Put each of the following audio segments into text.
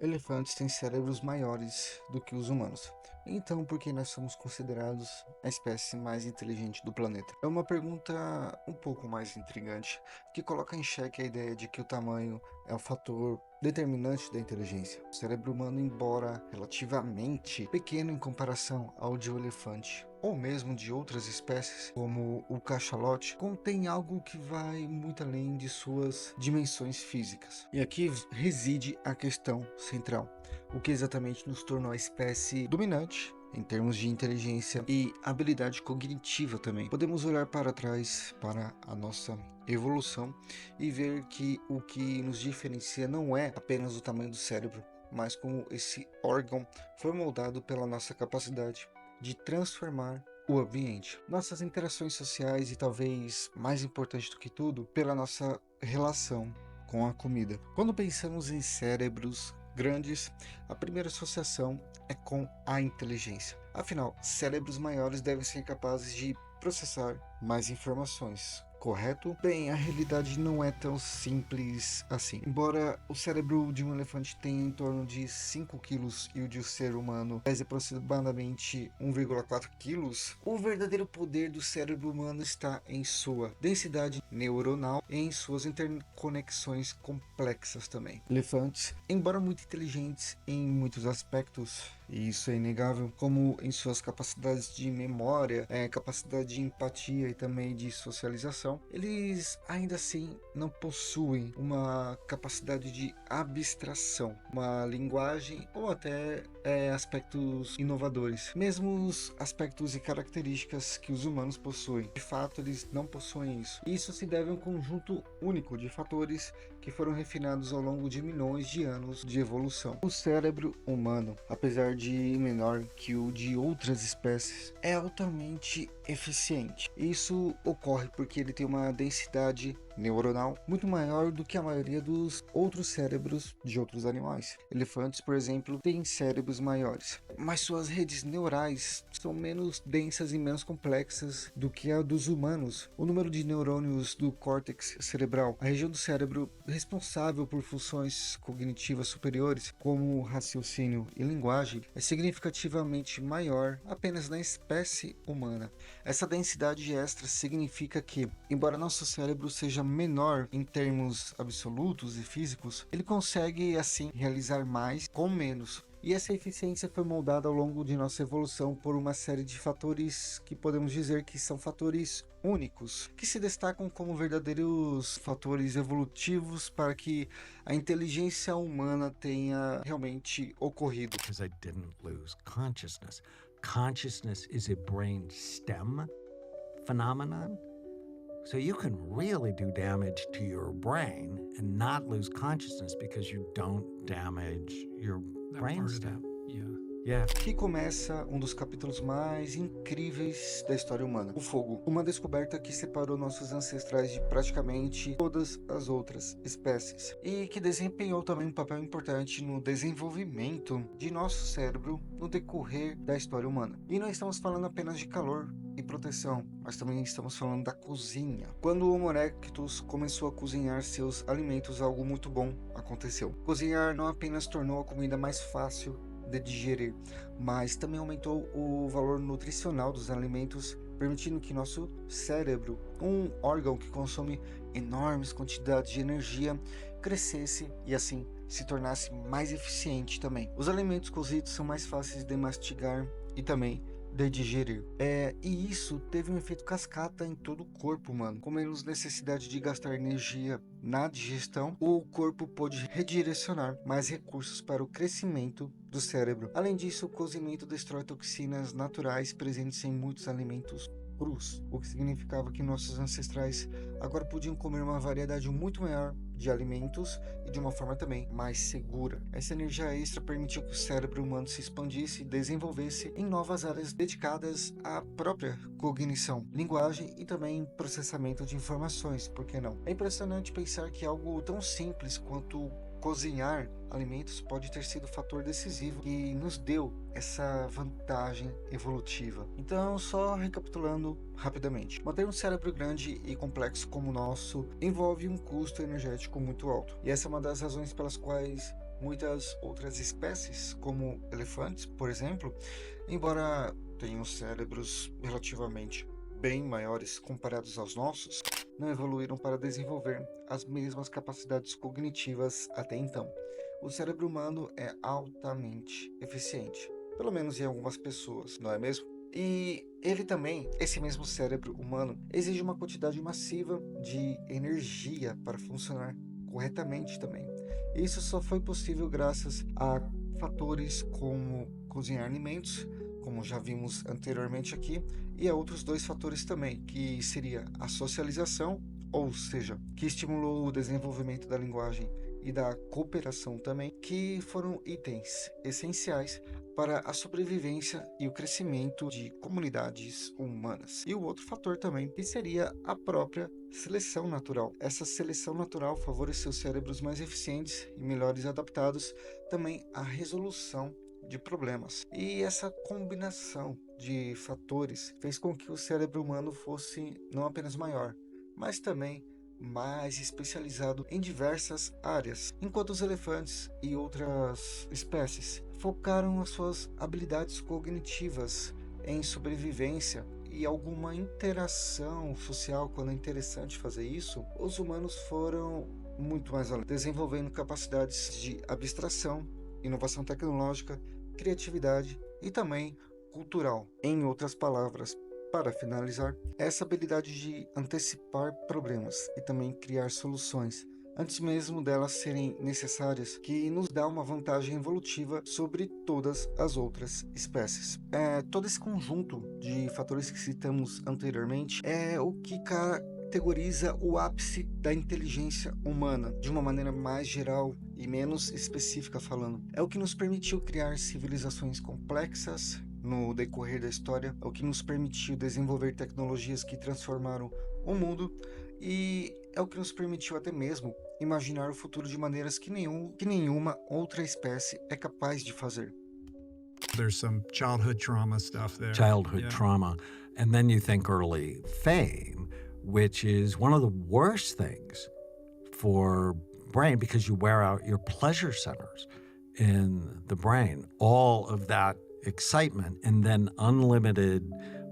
Elefantes têm cérebros maiores do que os humanos. Então, por que nós somos considerados a espécie mais inteligente do planeta? É uma pergunta um pouco mais intrigante, que coloca em xeque a ideia de que o tamanho é o fator determinante da inteligência. O cérebro humano, embora relativamente pequeno em comparação ao de um elefante, ou mesmo de outras espécies, como o cachalote, contém algo que vai muito além de suas dimensões físicas. E aqui reside a questão central: o que exatamente nos tornou a espécie dominante em termos de inteligência e habilidade cognitiva também. Podemos olhar para trás, para a nossa evolução, e ver que o que nos diferencia não é apenas o tamanho do cérebro, mas como esse órgão foi moldado pela nossa capacidade de transformar o ambiente, nossas interações sociais e, talvez mais importante do que tudo, pela nossa relação com a comida. Quando pensamos em cérebros grandes, a primeira associação é com a inteligência. Afinal, cérebros maiores devem ser capazes de processar mais informações, correto? Bem, a realidade não é tão simples assim. Embora o cérebro de um elefante tenha em torno de 5 quilos e o de um ser humano pese aproximadamente 1,4 quilos, o verdadeiro poder do cérebro humano está em sua densidade neuronal e em suas interconexões complexas também. Elefantes, embora muito inteligentes em muitos aspectos, e isso é inegável, como em suas capacidades de memória, capacidade de empatia e também de socialização, eles ainda assim não possuem uma capacidade de abstração, uma linguagem ou até aspectos inovadores, mesmo os aspectos e características que os humanos possuem. De fato, eles não possuem isso. Isso se deve a um conjunto único de fatores que foram refinados ao longo de milhões de anos de evolução. O cérebro humano, apesar de menor que o de outras espécies, é altamente eficiente. Isso ocorre porque ele tem uma densidade neuronal muito maior do que a maioria dos outros cérebros de outros animais. Elefantes, por exemplo, têm cérebros maiores, mas suas redes neurais são menos densas e menos complexas do que a dos humanos. O número de neurônios do córtex cerebral, a região do cérebro responsável por funções cognitivas superiores, como raciocínio e linguagem, é significativamente maior apenas na espécie humana. Essa densidade extra significa que, embora nosso cérebro seja menor em termos absolutos e físicos, ele consegue assim realizar mais com menos. E essa eficiência foi moldada ao longo de nossa evolução por uma série de fatores que podemos dizer que são fatores únicos, que se destacam como verdadeiros fatores evolutivos para que a inteligência humana tenha realmente ocorrido. Because I didn't lose consciousness. Consciousness is a brain stem phenomenon. So you can really do damage to your brain and not lose consciousness because you don't damage your brainstem. Yeah. Aqui começa um dos capítulos mais incríveis da história humana: o fogo. Uma descoberta que separou nossos ancestrais de praticamente todas as outras espécies e que desempenhou também um papel importante no desenvolvimento de nosso cérebro no decorrer da história humana. E não estamos falando apenas de calor e proteção, mas também estamos falando da cozinha. Quando o Homo erectus começou a cozinhar seus alimentos, algo muito bom aconteceu. Cozinhar não apenas tornou a comida mais fácil de digerir, mas também aumentou o valor nutricional dos alimentos, permitindo que nosso cérebro, um órgão que consome enormes quantidades de energia, crescesse e assim se tornasse mais eficiente também. Os alimentos cozidos são mais fáceis de mastigar e também de digerir. E isso teve um efeito cascata em todo o corpo humano. Com menos necessidade de gastar energia na digestão, o corpo pôde redirecionar mais recursos para o crescimento do cérebro. Além disso, o cozimento destrói toxinas naturais presentes em muitos alimentos crus, o que significava que nossos ancestrais agora podiam comer uma variedade muito maior de alimentos e de uma forma também mais segura. Essa energia extra permitiu que o cérebro humano se expandisse e desenvolvesse em novas áreas dedicadas à própria cognição, linguagem e também processamento de informações, por que não? É impressionante pensar que algo tão simples quanto cozinhar alimentos pode ter sido o fator decisivo que nos deu essa vantagem evolutiva. Então, só recapitulando rapidamente: manter um cérebro grande e complexo como o nosso envolve um custo energético muito alto, e essa é uma das razões pelas quais Muitas outras espécies, como elefantes, por exemplo, embora tenham cérebros relativamente bem maiores comparados aos nossos, não evoluíram para desenvolver as mesmas capacidades cognitivas até então. O cérebro humano é altamente eficiente, pelo menos em algumas pessoas, não é mesmo? E ele também, esse mesmo cérebro humano, exige uma quantidade massiva de energia para funcionar corretamente também. Isso só foi possível graças a fatores como cozinhar alimentos, como já vimos anteriormente aqui, e a outros dois fatores também, que seria a socialização, ou seja, que estimulou o desenvolvimento da linguagem e da cooperação também, que foram itens essenciais para a sobrevivência e o crescimento de comunidades humanas. E o outro fator também, que seria a própria seleção natural. Essa seleção natural favoreceu cérebros mais eficientes e melhores adaptados também à resolução de problemas. E essa combinação de fatores fez com que o cérebro humano fosse não apenas maior, mas também mais especializado em diversas áreas, enquanto os elefantes e outras espécies focaram as suas habilidades cognitivas em sobrevivência e alguma interação social. Quando é interessante fazer isso, os humanos foram muito mais além, desenvolvendo capacidades de abstração, inovação tecnológica, criatividade e também cultural. Em outras palavras, para finalizar, essa habilidade de antecipar problemas e também criar soluções antes mesmo delas serem necessárias, que nos dá uma vantagem evolutiva sobre todas as outras espécies. Todo esse conjunto de fatores que citamos anteriormente é o que categoriza o ápice da inteligência humana, de uma maneira mais geral e menos específica falando. É o que nos permitiu criar civilizações complexas no decorrer da história, é o que nos permitiu desenvolver tecnologias que transformaram o mundo e é o que nos permitiu até mesmo imaginar o futuro de maneiras que nenhuma outra espécie é capaz de fazer. There's some childhood trauma stuff there. Childhood Yeah. trauma. And then you think early fame, which is one of the worst things for brain because you wear out your pleasure centers in the brain. All of that excitement and then unlimited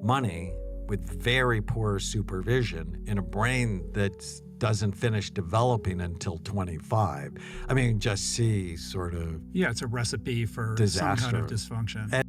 money with very poor supervision in a brain that doesn't finish developing until 25. I mean, just see sort of Yeah, it's a recipe for some kind disaster. of dysfunction.